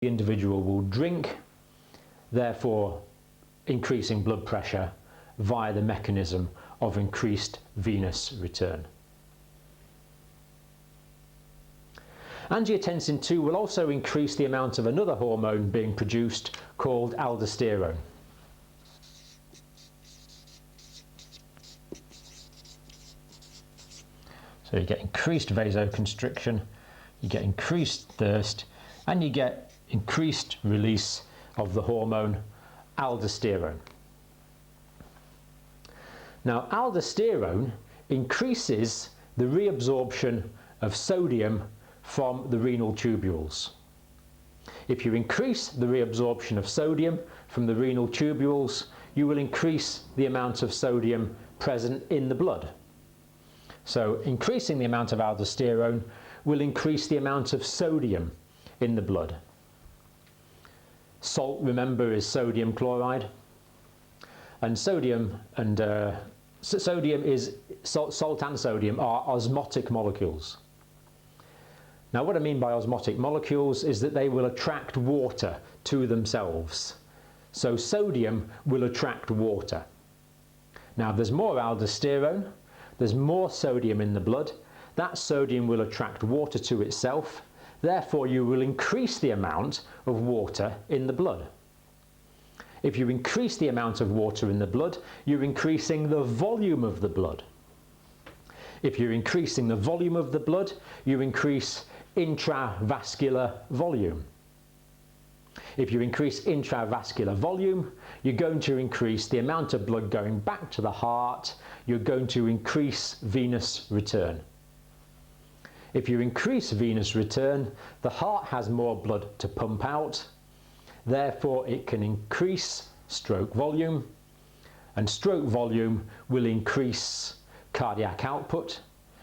the individual will drink, therefore increasing blood pressure via the mechanism of increased venous return. Angiotensin II will also increase the amount of another hormone being produced called aldosterone. So you get increased vasoconstriction, you get increased thirst, and you get increased release of the hormone aldosterone. Now, aldosterone increases the reabsorption of sodium from the renal tubules. If you increase the reabsorption of sodium from the renal tubules, you will increase the amount of sodium present in the blood. So increasing the amount of aldosterone will increase the amount of sodium in the blood. Salt, remember, is sodium chloride, and salt and sodium are osmotic molecules. Now, what I mean by osmotic molecules is that they will attract water to themselves. So sodium will attract water. Now, if there's more aldosterone, there's more sodium in the blood. That sodium will attract water to itself. Therefore, you will increase the amount of water in the blood. If you increase the amount of water in the blood, you're increasing the volume of the blood. If you're increasing the volume of the blood, you increase intravascular volume. If you increase intravascular volume, you're going to increase the amount of blood going back to the heart. You're going to increase venous return. If you increase venous return, the heart has more blood to pump out. Therefore, it can increase stroke volume, and stroke volume will increase cardiac output,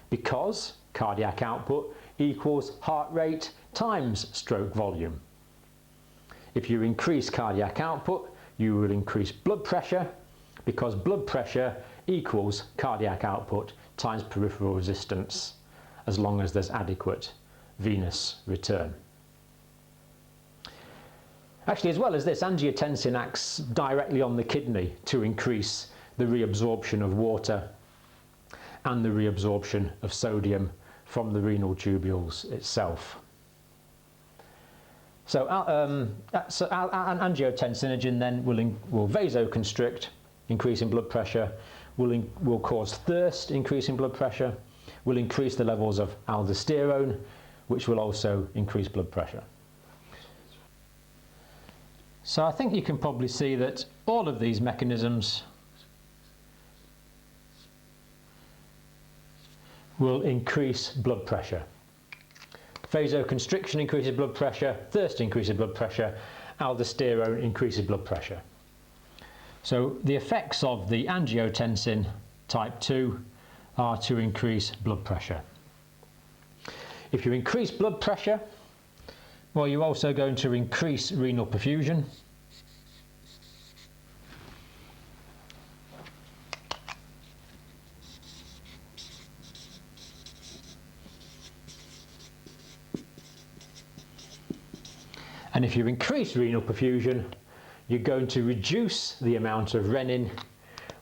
because cardiac output equals heart rate times stroke volume. If you increase cardiac output, you will increase blood pressure, because blood pressure equals cardiac output times peripheral resistance, as long as there's adequate venous return. Actually, as well as this, angiotensin acts directly on the kidney to increase the reabsorption of water and the reabsorption of sodium from the renal tubules itself. So, an angiotensinogen then will vasoconstrict, increasing blood pressure, will cause thirst, increasing blood pressure, will increase the levels of aldosterone, which will also increase blood pressure. So I think you can probably see that all of these mechanisms will increase blood pressure. Vasoconstriction increases blood pressure, thirst increases blood pressure, aldosterone increases blood pressure. So the effects of the angiotensin type 2 are to increase blood pressure. If you increase blood pressure, well, you're also going to increase renal perfusion. And if you increase renal perfusion, you're going to reduce the amount of renin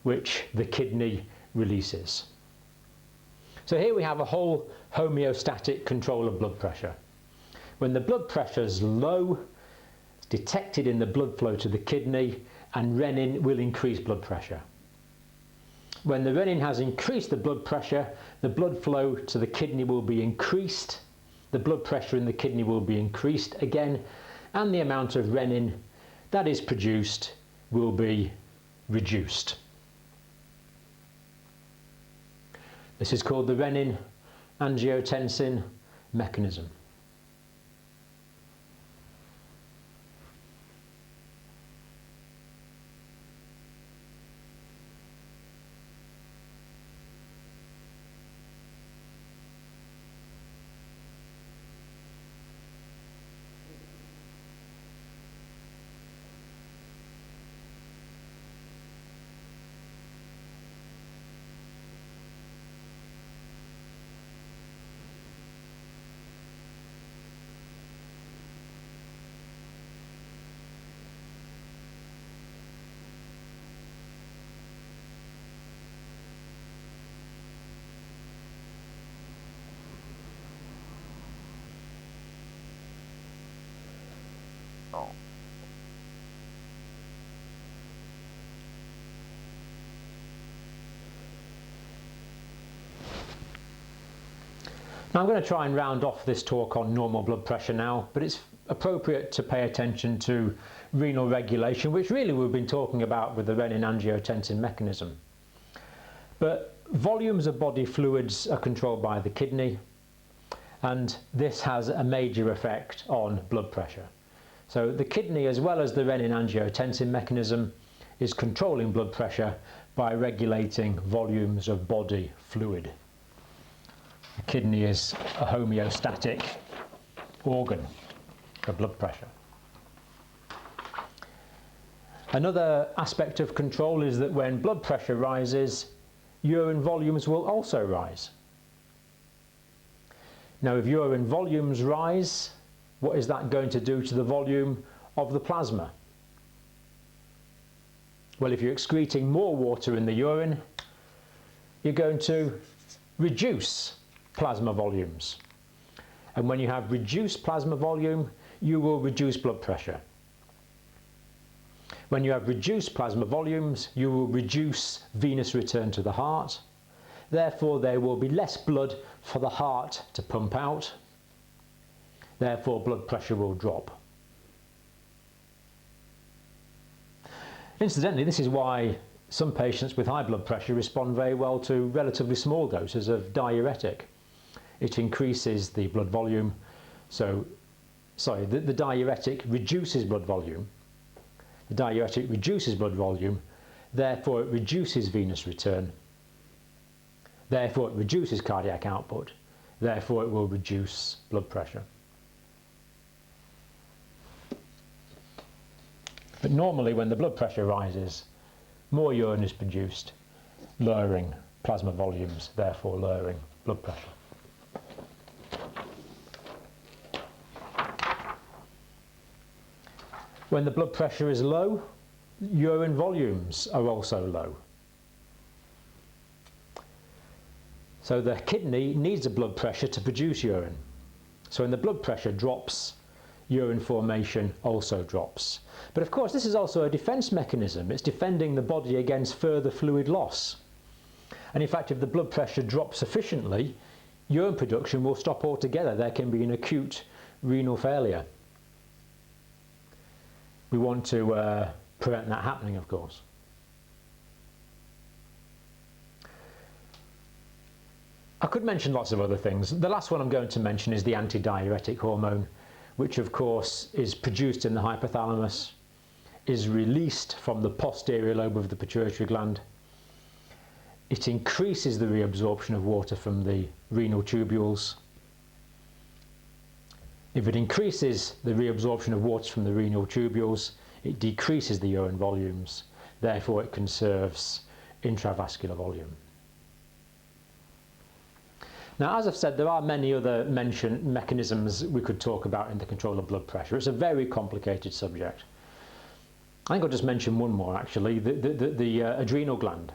which the kidney releases. So here we have a whole homeostatic control of blood pressure. When the blood pressure is low, it's detected in the blood flow to the kidney, and renin will increase blood pressure. When the renin has increased the blood pressure, the blood flow to the kidney will be increased, the blood pressure in the kidney will be increased again, and the amount of renin that is produced will be reduced. This is called the renin-angiotensin mechanism. renal. Now I'm going to try and round off this talk on normal blood pressure now, but it's appropriate to pay attention to renal regulation, which really we've been talking about with the renin-angiotensin mechanism. But volumes of body fluids are controlled by the kidney, and this has a major effect on blood pressure. So the kidney, as well as the renin-angiotensin mechanism, is controlling blood pressure by regulating volumes of body fluid. The kidney is a homeostatic organ for blood pressure. Another aspect of control is that when blood pressure rises, urine volumes will also rise. Now, if urine volumes rise, what is that going to do to the volume of the plasma? Well, if you're excreting more water in the urine, you're going to reduce plasma volumes. And when you have reduced plasma volume, you will reduce blood pressure. When you have reduced plasma volumes, you will reduce venous return to the heart. Therefore, there will be less blood for the heart to pump out. Therefore, blood pressure will drop. Incidentally, this is why some patients with high blood pressure respond very well to relatively small doses of diuretic. It increases the blood volume, the diuretic reduces blood volume. The diuretic reduces blood volume, therefore it reduces venous return, therefore it reduces cardiac output, therefore it will reduce blood pressure. But normally when the blood pressure rises, more urine is produced, lowering plasma volumes, therefore lowering blood pressure. When the blood pressure is low, urine volumes are also low. So the kidney needs a blood pressure to produce urine. So when the blood pressure drops, urine formation also drops. But of course, this is also a defense mechanism. It's defending the body against further fluid loss. And in fact, if the blood pressure drops sufficiently, urine production will stop altogether. There can be an acute renal failure. We want to prevent that happening, of course. I could mention lots of other things. The last one I'm going to mention is the antidiuretic hormone, which of course is produced in the hypothalamus, is released from the posterior lobe of the pituitary gland. It increases the reabsorption of water from the renal tubules. If it increases the reabsorption of water from the renal tubules, it decreases the urine volumes, therefore it conserves intravascular volume. Now, as I've said, there are many other mechanisms we could talk about in the control of blood pressure. It's a very complicated subject. I think I'll just mention one more, actually, the adrenal gland.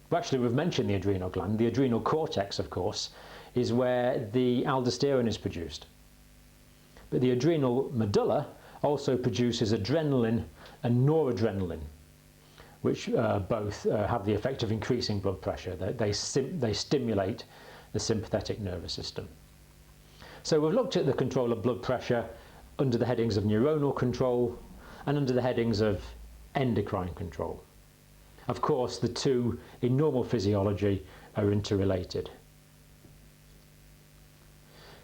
Well, actually, we've mentioned the adrenal gland. The adrenal cortex, of course, is where the aldosterone is produced. But the adrenal medulla also produces adrenaline and noradrenaline, which both have the effect of increasing blood pressure. They stimulate the sympathetic nervous system. So we've looked at the control of blood pressure under the headings of neuronal control and under the headings of endocrine control. Of course, the two in normal physiology are interrelated.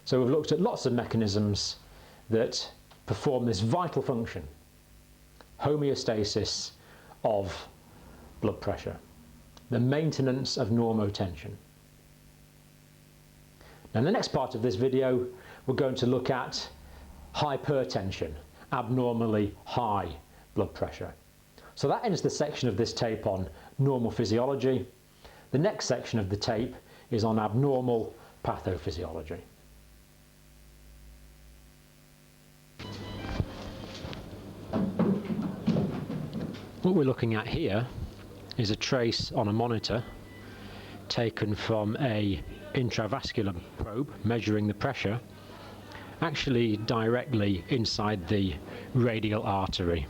So we've looked at lots of mechanisms that perform this vital function, homeostasis of blood pressure, the maintenance of normotension. Now, in the next part of this video, we're going to look at hypertension, abnormally high blood pressure. So that ends the section of this tape on normal physiology. The next section of the tape is on abnormal pathophysiology. What we're looking at here is a trace on a monitor taken from a intravascular probe measuring the pressure actually directly inside the radial artery.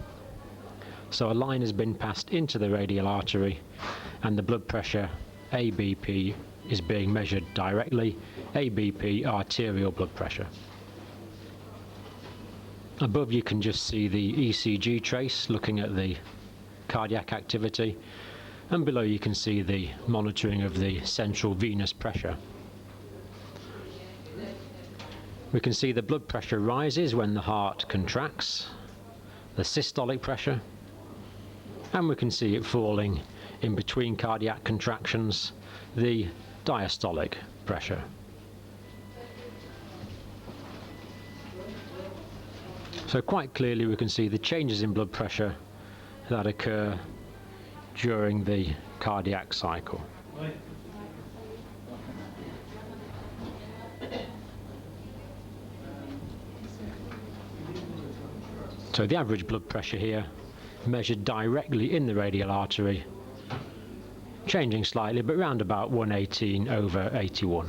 So a line has been passed into the radial artery and the blood pressure ABP is being measured directly, ABP arterial blood pressure. Above you can just see the ECG trace looking at the cardiac activity, and below you can see the monitoring of the central venous pressure. We can see the blood pressure rises when the heart contracts, the systolic pressure, and we can see it falling in between cardiac contractions, the diastolic pressure. So quite clearly we can see the changes in blood pressure that occur during the cardiac cycle. So the average blood pressure here, measured directly in the radial artery, changing slightly, but round about 118/81.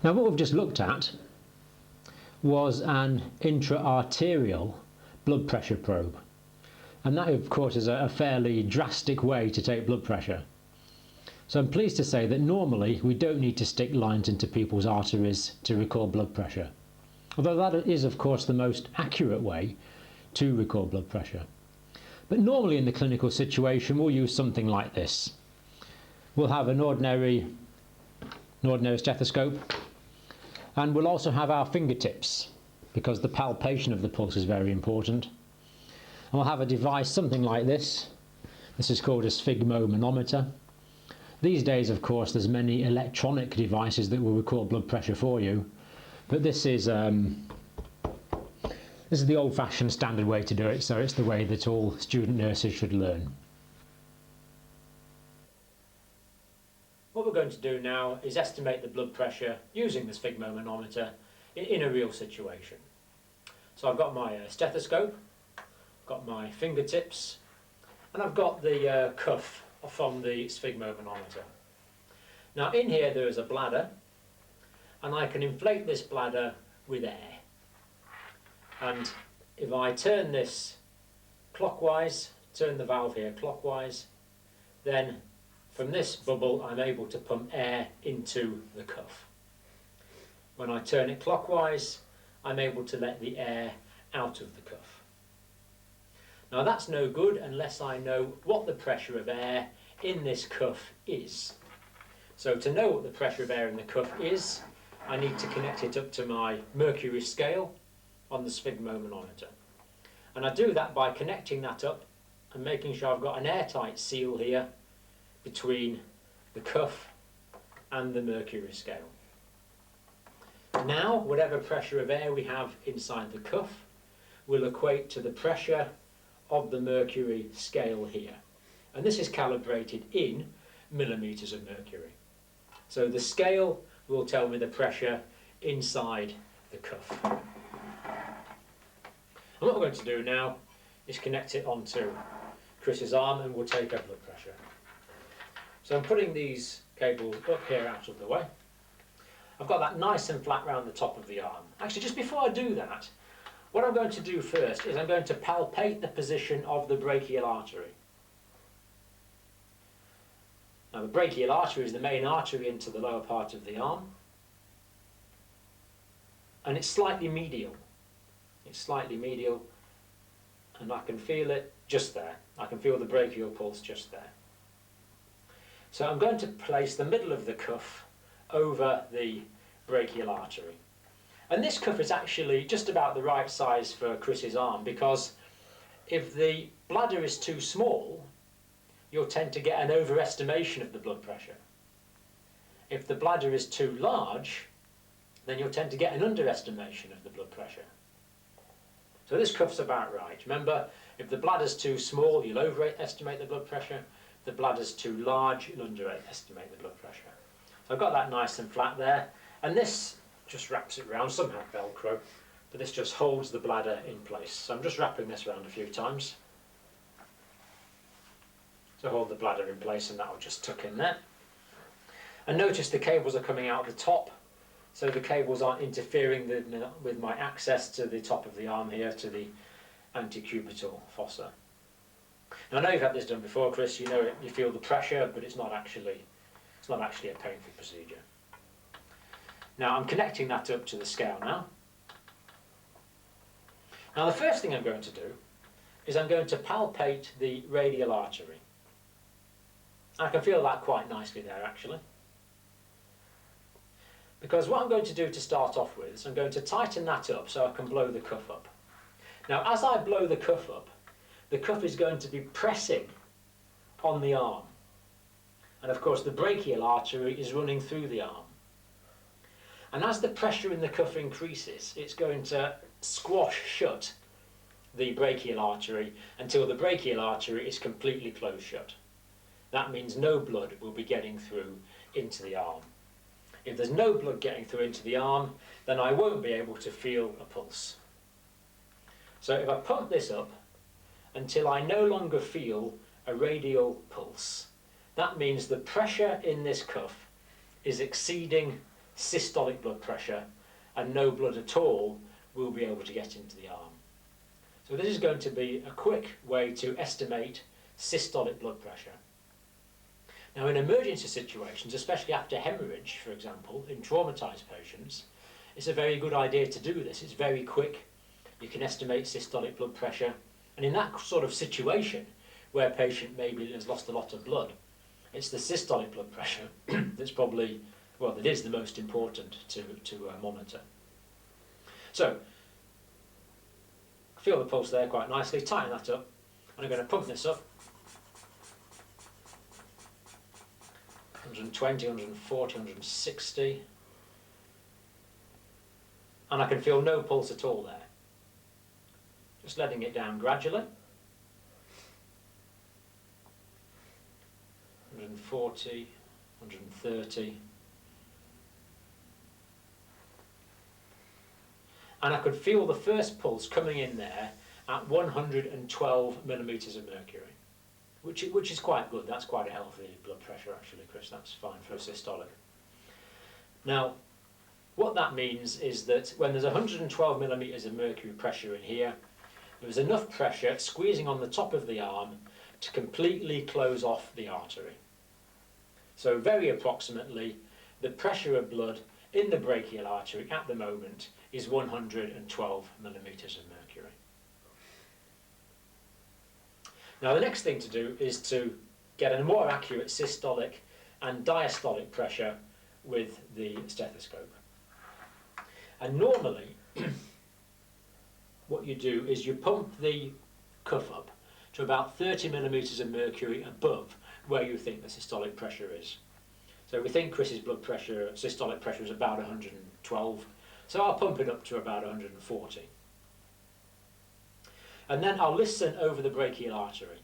Now what we've just looked at was an intra-arterial blood pressure probe, and that of course is a fairly drastic way to take blood pressure. So I'm pleased to say that normally we don't need to stick lines into people's arteries to record blood pressure, although that is of course the most accurate way to record blood pressure. But normally in the clinical situation we'll use something like this. We'll have an ordinary stethoscope, and we'll also have our fingertips because the palpation of the pulse is very important. And we'll have a device something like this. This is called a sphygmomanometer. These days of course there's many electronic devices that will record blood pressure for you, but this is the old-fashioned standard way to do it, so it's the way that all student nurses should learn. What we're going to do now is estimate the blood pressure using the sphygmomanometer in a real situation. So I've got my stethoscope, I've got my fingertips, and I've got the cuff from the sphygmomanometer. Now in here there is a bladder, and I can inflate this bladder with air. And if I turn this clockwise, turn the valve here clockwise, then from this bubble I'm able to pump air into the cuff. When I turn it clockwise, I'm able to let the air out of the cuff. Now that's no good unless I know what the pressure of air in this cuff is. So to know what the pressure of air in the cuff is, I need to connect it up to my mercury scale on the sphygmomanometer. And I do that by connecting that up and making sure I've got an airtight seal here between the cuff and the mercury scale. Now, whatever pressure of air we have inside the cuff will equate to the pressure of the mercury scale here. And this is calibrated in millimetres of mercury. So the scale will tell me the pressure inside the cuff. And what we're going to do now is connect it onto Chris's arm and we'll take our blood pressure. So I'm putting these cables up here out of the way. I've got that nice and flat round the top of the arm. Actually, just before I do that, what I'm going to do first is I'm going to palpate the position of the brachial artery. Now the brachial artery is the main artery into the lower part of the arm, and it's slightly medial. It's slightly medial, and I can feel it just there. I can feel the brachial pulse just there. So I'm going to place the middle of the cuff over the brachial artery. And this cuff is actually just about the right size for Chris's arm, because if the bladder is too small, you'll tend to get an overestimation of the blood pressure. If the bladder is too large, then you'll tend to get an underestimation of the blood pressure. So this cuff's about right. Remember, if the bladder's too small, you'll overestimate the blood pressure. If the bladder's too large, you'll underestimate the blood pressure. So I've got that nice and flat there, and this just wraps it round, somehow Velcro, but this just holds the bladder in place. So I'm just wrapping this around a few times to hold the bladder in place, and that will just tuck in there. And notice the cables are coming out the top, so the cables aren't interfering with my access to the top of the arm here, to the antecubital fossa. Now, I know you've had this done before, Chris. You know it, you feel the pressure, but it's not actually a painful procedure. Now I'm connecting that up to the scale now. Now the first thing I'm going to do is I'm going to palpate the radial artery. I can feel that quite nicely there actually. Because what I'm going to do to start off with is I'm going to tighten that up so I can blow the cuff up. Now as I blow the cuff up, the cuff is going to be pressing on the arm. And of course the brachial artery is running through the arm. And as the pressure in the cuff increases, it's going to squash shut the brachial artery until the brachial artery is completely closed shut. That means no blood will be getting through into the arm. If there's no blood getting through into the arm, then I won't be able to feel a pulse. So if I pump this up until I no longer feel a radial pulse, that means the pressure in this cuff is exceeding systolic blood pressure, and no blood at all will be able to get into the arm. So this is going to be a quick way to estimate systolic blood pressure. Now in emergency situations, especially after hemorrhage, for example, in traumatised patients, it's a very good idea to do this. It's very quick. You can estimate systolic blood pressure, and in that sort of situation where a patient maybe has lost a lot of blood, it's the systolic blood pressure that's probably, well, it is the most important to monitor. So, feel the pulse there quite nicely, tighten that up, and I'm going to pump this up. 120, 140, 160. And I can feel no pulse at all there. Just letting it down gradually. 140, 130. And I could feel the first pulse coming in there at 112 millimetres of mercury, which is quite good. That's quite a healthy blood pressure actually, Chris. That's fine for a systolic. Now, what that means is that when there's 112 millimetres of mercury pressure in here, there's enough pressure squeezing on the top of the arm to completely close off the artery. So very approximately, the pressure of blood in the brachial artery at the moment is 112 millimetres of mercury. Now the next thing to do is to get a more accurate systolic and diastolic pressure with the stethoscope. And normally what you do is you pump the cuff up to about 30 millimetres of mercury above where you think the systolic pressure is. So we think Chris's blood pressure, systolic pressure, is about 112, so I'll pump it up to about 140. And then I'll listen over the brachial artery.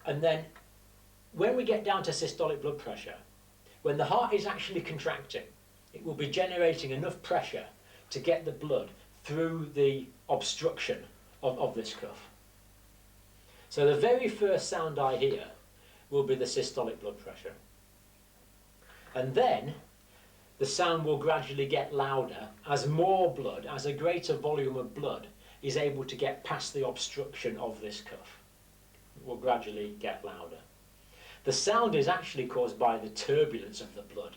And then when we get down to systolic blood pressure, when the heart is actually contracting, it will be generating enough pressure to get the blood through the obstruction of this cuff. So the very first sound I hear will be the systolic blood pressure. And then the sound will gradually get louder as more blood, as a greater volume of blood is able to get past the obstruction of this cuff. It will gradually get louder. The sound is actually caused by the turbulence of the blood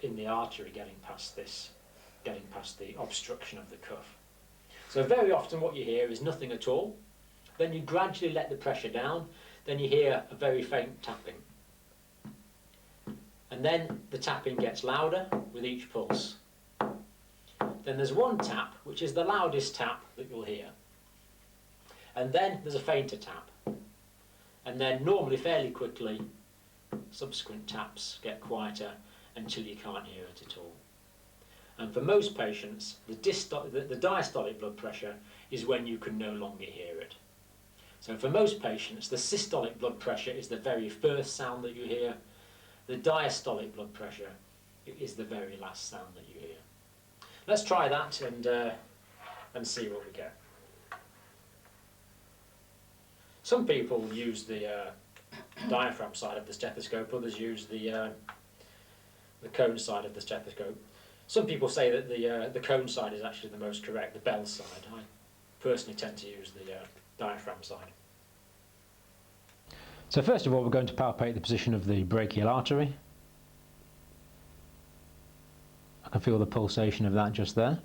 in the artery getting past the obstruction of the cuff. So very often what you hear is nothing at all. Then you gradually let the pressure down, then you hear a very faint tapping. And then the tapping gets louder with each pulse. Then there's one tap, which is the loudest tap that you'll hear. And then there's a fainter tap. And then normally fairly quickly, subsequent taps get quieter until you can't hear it at all. And for most patients, the diastolic blood pressure is when you can no longer hear it. So for most patients, the systolic blood pressure is the very first sound that you hear. The diastolic blood pressure is the very last sound that you hear. Let's try that and see what we get. Some people use the diaphragm side of the stethoscope, others use the cone side of the stethoscope. Some people say that the cone side is actually the most correct, the bell side. I personally tend to use the diaphragm side. So first of all, we're going to palpate the position of the brachial artery. I can feel the pulsation of that just there.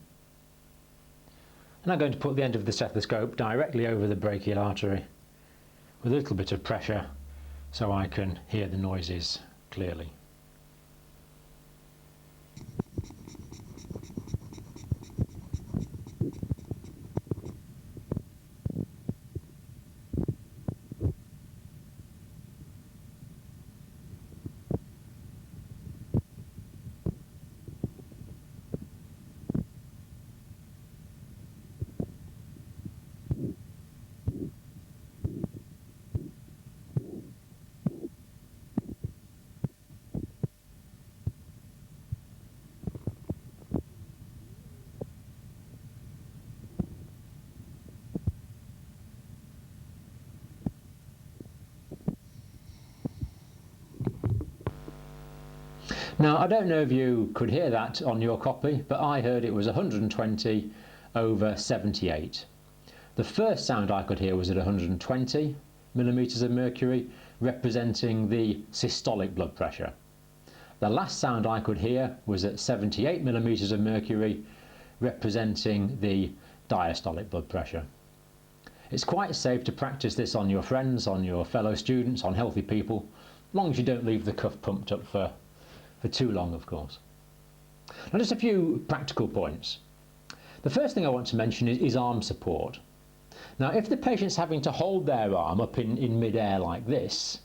And I'm going to put the end of the stethoscope directly over the brachial artery with a little bit of pressure so I can hear the noises clearly. Now, I don't know if you could hear that on your copy, but I heard it was 120 over 78. The first sound I could hear was at 120 millimeters of mercury, representing the systolic blood pressure. The last sound I could hear was at 78 millimeters of mercury, representing the diastolic blood pressure. It's quite safe to practice this on your friends, on your fellow students, on healthy people, as long as you don't leave the cuff pumped up for too long, of course. Now, just a few practical points. The first thing I want to mention is arm support. Now, if the patient's having to hold their arm up in mid-air like this,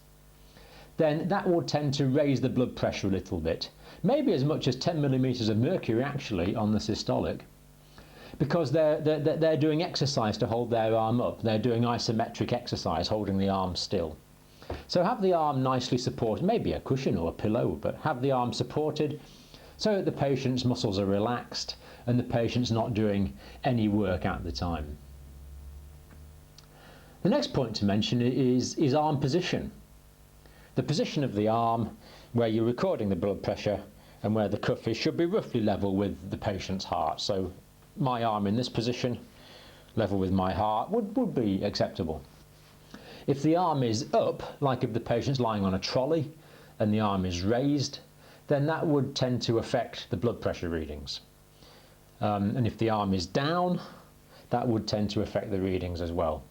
then that will tend to raise the blood pressure a little bit, maybe as much as 10 millimeters of mercury actually on the systolic, because they're doing exercise to hold their arm up. They're doing isometric exercise, holding the arm still. So have the arm nicely supported, maybe a cushion or a pillow, but have the arm supported so that the patient's muscles are relaxed and the patient's not doing any work at the time. The next point to mention is arm position. The position of the arm where you're recording the blood pressure and where the cuff is should be roughly level with the patient's heart. So my arm in this position, level with my heart, would be acceptable. If the arm is up, like if the patient's lying on a trolley and the arm is raised, then that would tend to affect the blood pressure readings. And if the arm is down, that would tend to affect the readings as well.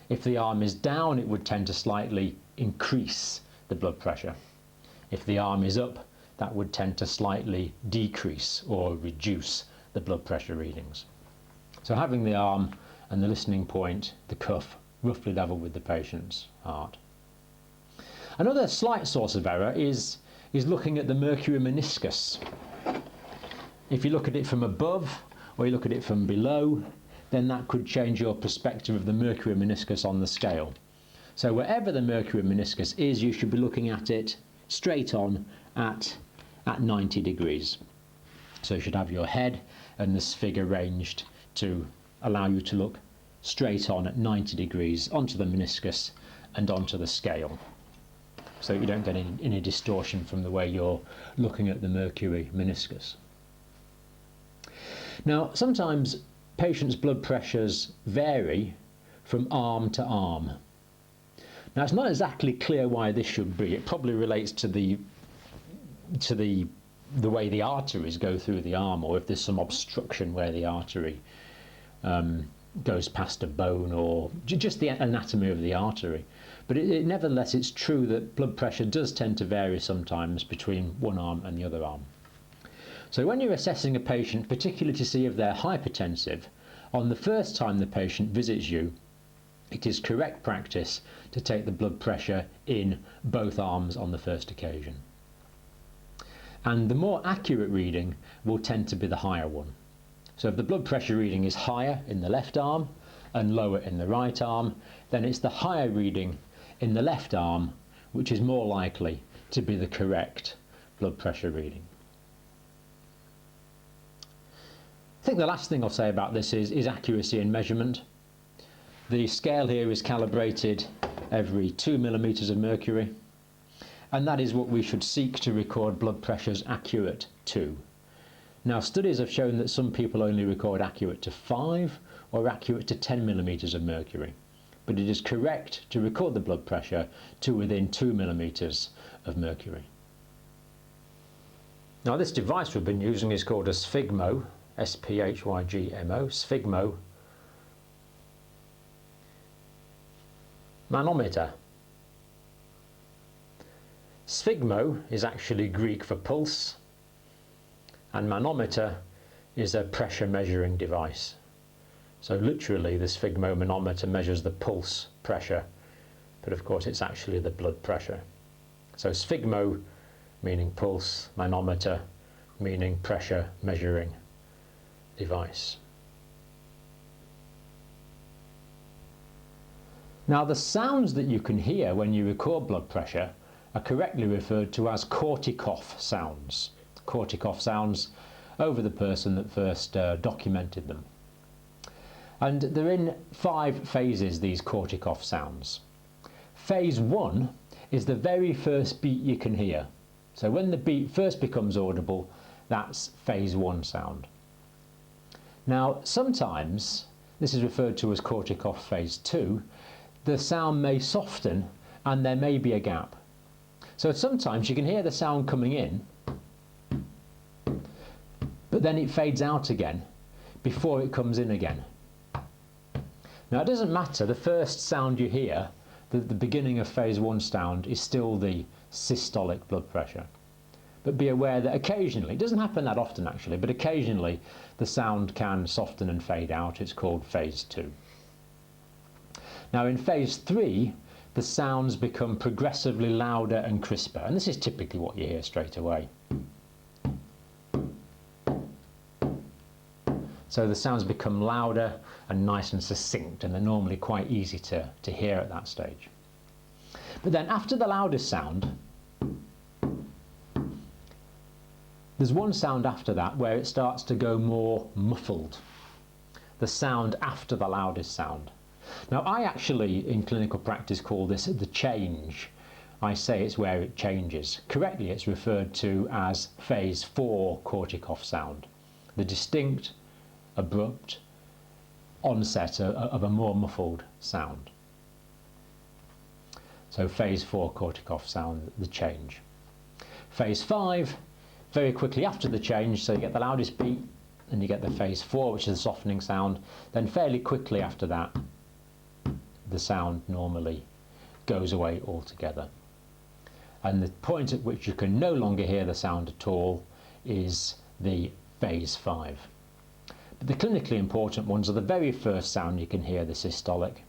If the arm is down, it would tend to slightly increase the blood pressure. If the arm is up, that would tend to slightly decrease or reduce the blood pressure readings. So having the arm and the listening point, the cuff, roughly level with the patient's heart. Another slight source of error is looking at the mercury meniscus. If you look at it from above or you look at it from below, then that could change your perspective of the mercury meniscus on the scale. So wherever the mercury meniscus is, you should be looking at it straight on at 90 degrees. So you should have your head and the sphygm arranged to allow you to look straight on at 90 degrees onto the meniscus and onto the scale, so you don't get any distortion from the way you're looking at the mercury meniscus. Now, sometimes patients' blood pressures vary from arm to arm. Now, it's not exactly clear why this should be. It probably relates to the way the arteries go through the arm, or if there's some obstruction where the artery goes past a bone, or just the anatomy of the artery. But nevertheless, it's true that blood pressure does tend to vary sometimes between one arm and the other arm. So when you're assessing a patient, particularly to see if they're hypertensive, on the first time the patient visits you, it is correct practice to take the blood pressure in both arms on the first occasion. and the more accurate reading will tend to be the higher one. So if the blood pressure reading is higher in the left arm and lower in the right arm, then it's the higher reading in the left arm which is more likely to be the correct blood pressure reading. I think the last thing I'll say about this is accuracy in measurement. The scale here is calibrated every 2 millimeters of mercury, and that is what we should seek to record blood pressures accurate to. Now, studies have shown that some people only record accurate to 5 or accurate to 10 millimeters of mercury, but it is correct to record the blood pressure to within 2 millimeters of mercury. Now, this device we've been using is called a Sphygmo, S-P-H-Y-G-M-O, Sphygmomanometer. Sphygmo is actually Greek for pulse, and manometer is a pressure measuring device. So literally the sphygmomanometer measures the pulse pressure, but of course it's actually the blood pressure. So sphygmo meaning pulse, manometer meaning pressure measuring device. Now, the sounds that you can hear when you record blood pressure are correctly referred to as Korotkoff sounds. Korotkoff sounds over the person that first documented them. And they're in 5 phases, these Korotkoff sounds. Phase 1 is the very first beat you can hear. So when the beat first becomes audible, that's phase 1 sound. Now, sometimes, this is referred to as Korotkoff phase 2, the sound may soften and there may be a gap. So sometimes you can hear the sound coming in, but then it fades out again before it comes in again. Now, it doesn't matter, the first sound you hear, the beginning of phase 1 sound, is still the systolic blood pressure. But be aware that occasionally, it doesn't happen that often actually, but occasionally the sound can soften and fade out. It's called phase 2. Now, in phase 3, the sounds become progressively louder and crisper, and this is typically what you hear straight away. So the sounds become louder and nice and succinct, and they're normally quite easy to hear at that stage. But then after the loudest sound, there's one sound after that where it starts to go more muffled. The sound after the loudest sound. Now, I actually, in clinical practice, call this the change. I say it's where it changes. Correctly, it's referred to as phase 4 Korotkoff sound. The distinct, abrupt onset of a more muffled sound. So phase 4 Korotkoff sound, the change. Phase 5, very quickly after the change, so you get the loudest beat and you get the phase 4, which is the softening sound. Then fairly quickly after that, the sound normally goes away altogether. And the point at which you can no longer hear the sound at all is the phase 5. But the clinically important ones are the very first sound you can hear, the systolic.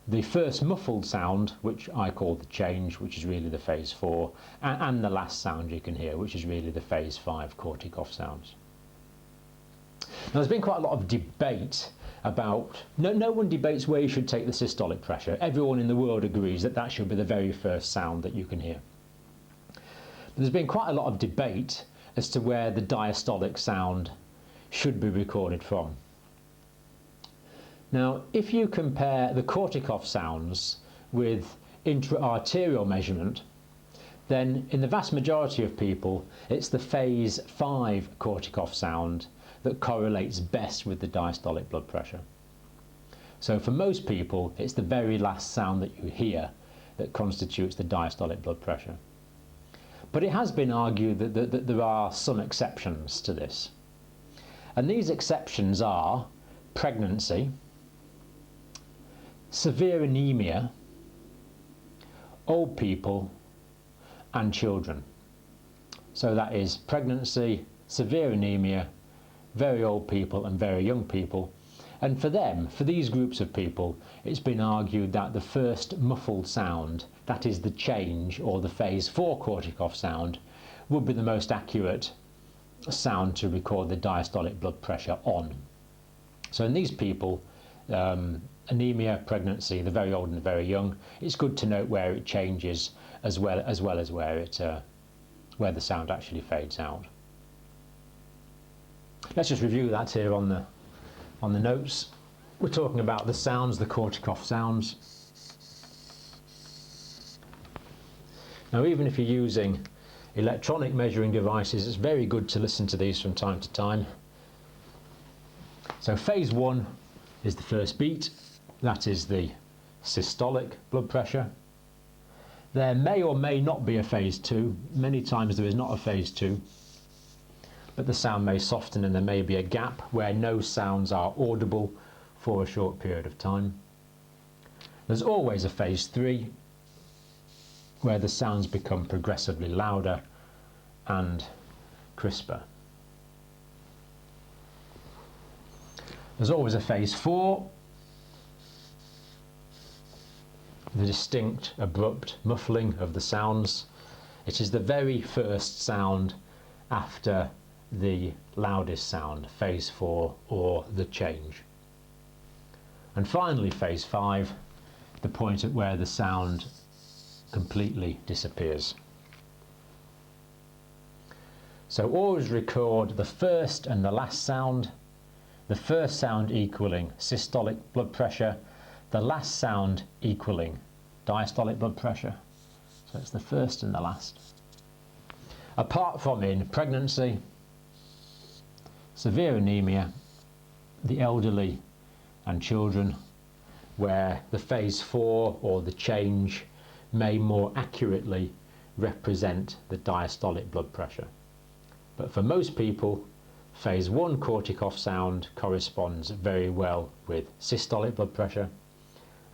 The first muffled sound, which I call the change, which is really the phase 4, and the last sound you can hear, which is really the phase 5 Korotkoff sounds. Now, there's been quite a lot of debate about, no one debates where you should take the systolic pressure. Everyone in the world agrees that that should be the very first sound that you can hear. But there's been quite a lot of debate as to where the diastolic sound should be recorded from. Now, if you compare the Korotkoff sounds with intra-arterial measurement, then in the vast majority of people, it's the phase 5 Korotkoff sound that correlates best with the diastolic blood pressure. So for most people, it's the very last sound that you hear that constitutes the diastolic blood pressure. But it has been argued that there are some exceptions to this. And these exceptions are pregnancy, severe anemia, old people, and children. So that is pregnancy, severe anemia, very old people and very young people. And for them, for these groups of people, it's been argued that the first muffled sound, that is the change or the phase 4 Korotkoff sound, would be the most accurate sound to record the diastolic blood pressure on. So in these people, anemia, pregnancy, the very old and the very young, it's good to note where it changes as well as where the sound actually fades out. Let's just review that here on the notes. We're talking about the sounds, the Korotkoff sounds. Now, even if you're using electronic measuring devices, it's very good to listen to these from time to time. So phase 1 is the first beat. That is the systolic blood pressure. There may or may not be a phase 2. Many times there is not a phase 2, but the sound may soften and there may be a gap where no sounds are audible for a short period of time. There's always a phase 3, where the sounds become progressively louder and crisper. There's always a phase 4, the distinct, abrupt muffling of the sounds. It is the very first sound after the loudest sound, phase 4, or the change. And finally, phase 5, the point at where the sound completely disappears. So always record the first and the last sound, the first sound equaling systolic blood pressure, the last sound equaling diastolic blood pressure. So it's the first and the last. Apart from in pregnancy, severe anemia, the elderly and children, where the phase 4 or the change may more accurately represent the diastolic blood pressure. But for most people, phase 1 Korotkoff sound corresponds very well with systolic blood pressure,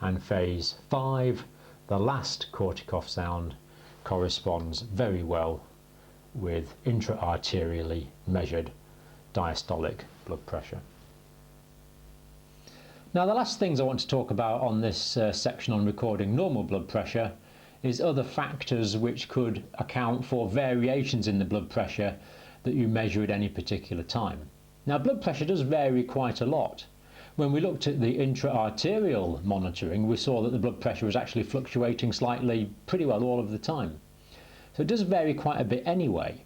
and phase 5, the last Korotkoff sound, corresponds very well with intra-arterially measured diastolic blood pressure. Now, the last things I want to talk about on this section on recording normal blood pressure is other factors which could account for variations in the blood pressure that you measure at any particular time. Now, blood pressure does vary quite a lot. When we looked at the intra-arterial monitoring, we saw that the blood pressure was actually fluctuating slightly pretty well all of the time. So it does vary quite a bit anyway.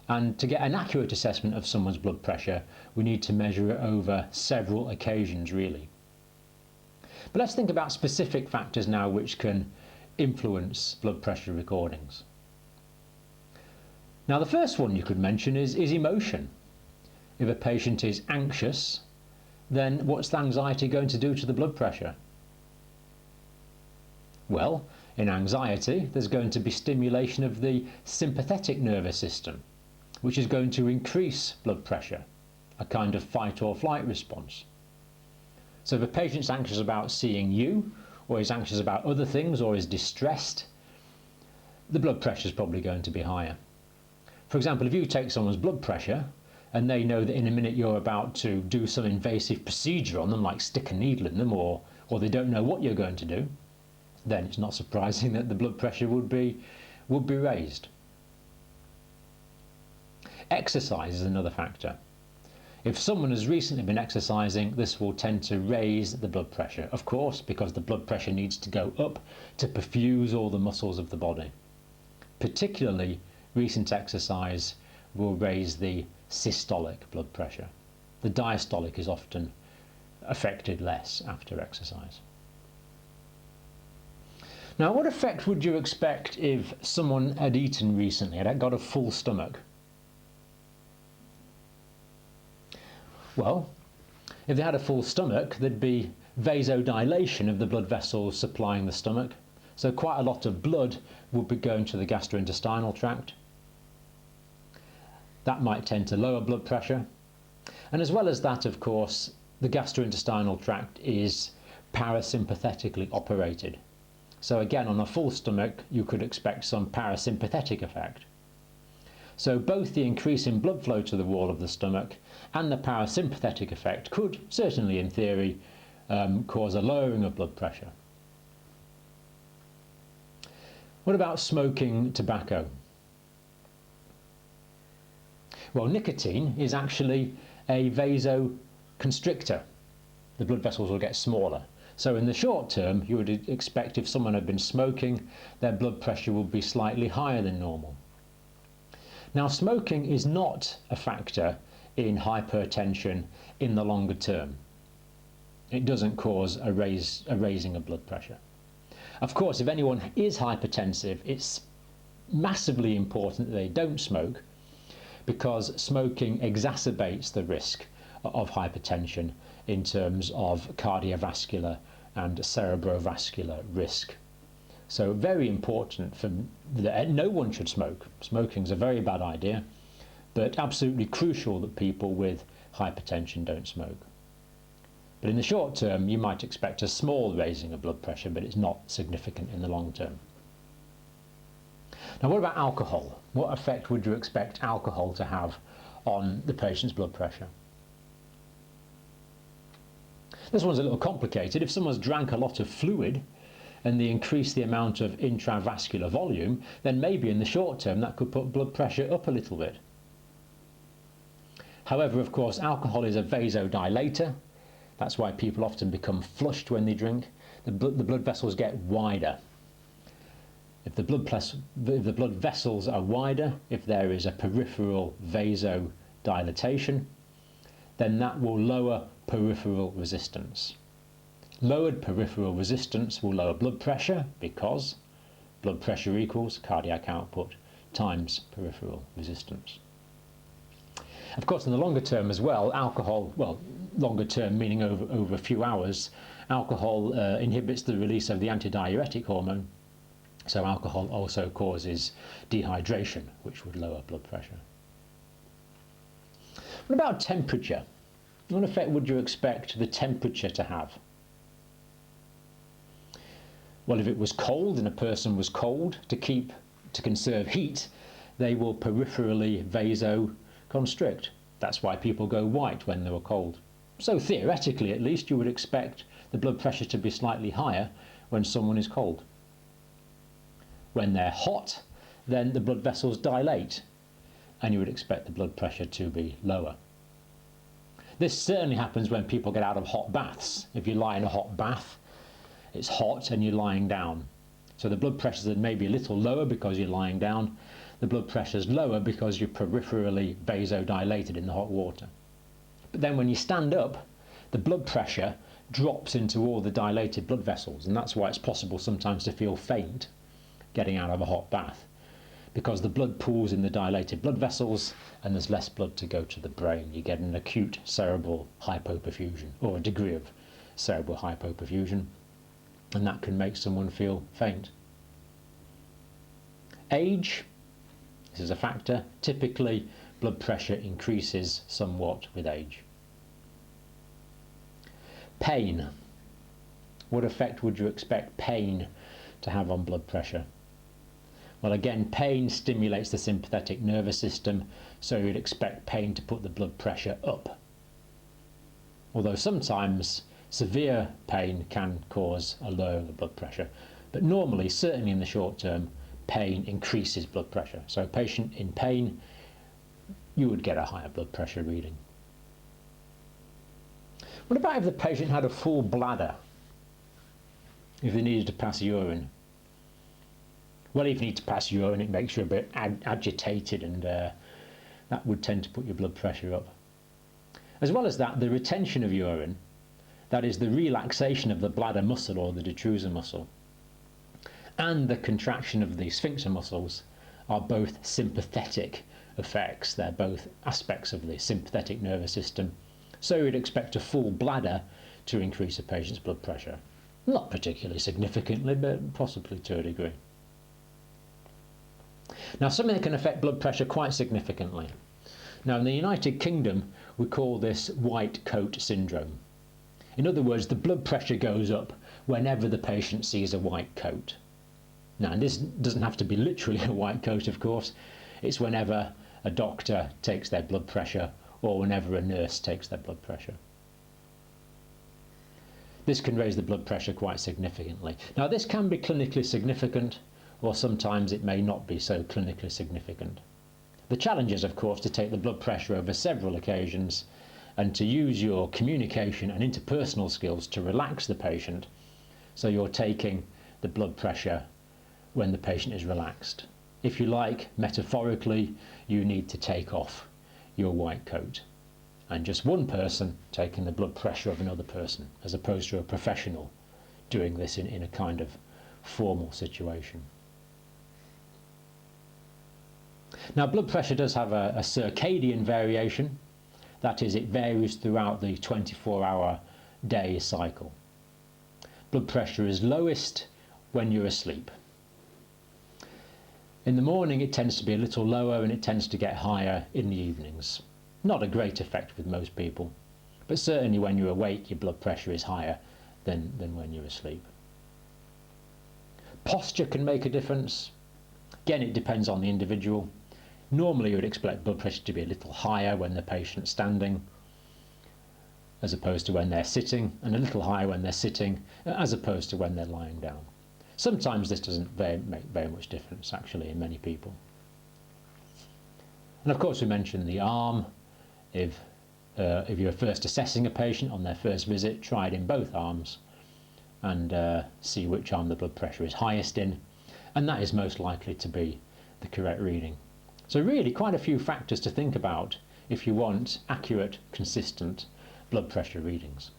And to get an accurate assessment of someone's blood pressure, we need to measure it over several occasions, really. But let's think about specific factors now which can influence blood pressure recordings. Now, the first one you could mention is emotion. If a patient is anxious, then what's the anxiety going to do to the blood pressure? Well, in anxiety, there's going to be stimulation of the sympathetic nervous system, which is going to increase blood pressure, a kind of fight or flight response. So if a patient's anxious about seeing you, or is anxious about other things, or is distressed, the blood pressure is probably going to be higher. For example, if you take someone's blood pressure and they know that in a minute you're about to do some invasive procedure on them, like stick a needle in them, or they don't know what you're going to do, then it's not surprising that the blood pressure would be raised. Exercise is another factor. If someone has recently been exercising, this will tend to raise the blood pressure, of course, because the blood pressure needs to go up to perfuse all the muscles of the body. Particularly, recent exercise will raise the systolic blood pressure. The diastolic is often affected less after exercise. Now, what effect would you expect if someone had eaten recently, had got a full stomach? Well, if they had a full stomach, there'd be vasodilation of the blood vessels supplying the stomach. So quite a lot of blood would be going to the gastrointestinal tract. That might tend to lower blood pressure. And as well as that, of course, the gastrointestinal tract is parasympathetically operated. So again, on a full stomach, you could expect some parasympathetic effect. So both the increase in blood flow to the wall of the stomach and the parasympathetic effect could, certainly in theory, cause a lowering of blood pressure. What about smoking tobacco? Well, nicotine is actually a vasoconstrictor. The blood vessels will get smaller. So in the short term, you would expect if someone had been smoking, their blood pressure would be slightly higher than normal. Now, smoking is not a factor in hypertension in the longer term. It doesn't cause a raising of blood pressure. Of course, if anyone is hypertensive, it's massively important that they don't smoke, because smoking exacerbates the risk of hypertension in terms of cardiovascular and cerebrovascular risk. So very important that no one should smoke. Smoking is a very bad idea, but absolutely crucial that people with hypertension don't smoke. But in the short term, you might expect a small raising of blood pressure, but it's not significant in the long term. Now, what about alcohol? What effect would you expect alcohol to have on the patient's blood pressure? This one's a little complicated. If someone's drank a lot of fluid and they increase the amount of intravascular volume, then maybe in the short term that could put blood pressure up a little bit. However, of course, alcohol is a vasodilator. That's why people often become flushed when they drink. The blood vessels get wider. If the blood vessels are wider, if there is a peripheral vasodilatation, then that will lower peripheral resistance. Lowered peripheral resistance will lower blood pressure, because blood pressure equals cardiac output times peripheral resistance. Of course, in the longer term as well, alcohol, well, longer term meaning over a few hours, alcohol inhibits the release of the antidiuretic hormone. So alcohol also causes dehydration, which would lower blood pressure. What about temperature? What effect would you expect the temperature to have? Well, if it was cold and a person was cold, to conserve heat, they will peripherally vasoconstrict. That's why people go white when they were cold. So theoretically, at least, you would expect the blood pressure to be slightly higher when someone is cold. When they're hot, then the blood vessels dilate, and you would expect the blood pressure to be lower. This certainly happens when people get out of hot baths. If you lie in a hot bath, it's hot and you're lying down. So the blood pressure is maybe a little lower because you're lying down. The blood pressure is lower because you're peripherally vasodilated in the hot water. But then when you stand up, the blood pressure drops into all the dilated blood vessels, and that's why it's possible sometimes to feel faint getting out of a hot bath, because the blood pools in the dilated blood vessels and there's less blood to go to the brain. You get an acute cerebral hypoperfusion, or a degree of cerebral hypoperfusion, and that can make someone feel faint. Age, this is a factor. Typically, blood pressure increases somewhat with age. Pain. What effect would you expect pain to have on blood pressure? Well, again, pain stimulates the sympathetic nervous system, so you'd expect pain to put the blood pressure up. Although sometimes severe pain can cause a lowering of blood pressure, but normally, certainly in the short term, pain increases blood pressure. So a patient in pain, you would get a higher blood pressure reading. What about if the patient had a full bladder? If they needed to pass urine? Well, if you need to pass urine, it makes you a bit agitated, and that would tend to put your blood pressure up. As well as that, the retention of urine, that is the relaxation of the bladder muscle or the detrusor muscle, and the contraction of the sphincter muscles are both sympathetic effects. They're both aspects of the sympathetic nervous system. So you'd expect a full bladder to increase a patient's blood pressure. Not particularly significantly, but possibly to a degree. Now, something that can affect blood pressure quite significantly. Now, in the United Kingdom, we call this white coat syndrome. In other words, the blood pressure goes up whenever the patient sees a white coat. Now, this doesn't have to be literally a white coat, of course. It's whenever a doctor takes their blood pressure, or whenever a nurse takes their blood pressure. This can raise the blood pressure quite significantly. Now, this can be clinically significant, or sometimes it may not be so clinically significant. The challenge is, of course, to take the blood pressure over several occasions and to use your communication and interpersonal skills to relax the patient, so you're taking the blood pressure when the patient is relaxed. If you like, metaphorically, you need to take off your white coat, and just one person taking the blood pressure of another person, as opposed to a professional doing this in a kind of formal situation. Now, blood pressure does have a circadian variation. That is, it varies throughout the 24-hour day cycle. Blood pressure is lowest when you're asleep. In the morning it tends to be a little lower, and it tends to get higher in the evenings. Not a great effect with most people, but certainly when you're awake your blood pressure is higher than when you're asleep. Posture can make a difference. Again, it depends on the individual. Normally you would expect blood pressure to be a little higher when the patient's standing as opposed to when they're sitting, and a little higher when they're sitting as opposed to when they're lying down. Sometimes this doesn't make very much difference actually in many people. And of course we mentioned the arm. If you're first assessing a patient on their first visit, try it in both arms and see which arm the blood pressure is highest in, and that is most likely to be the correct reading. So really quite a few factors to think about if you want accurate, consistent blood pressure readings.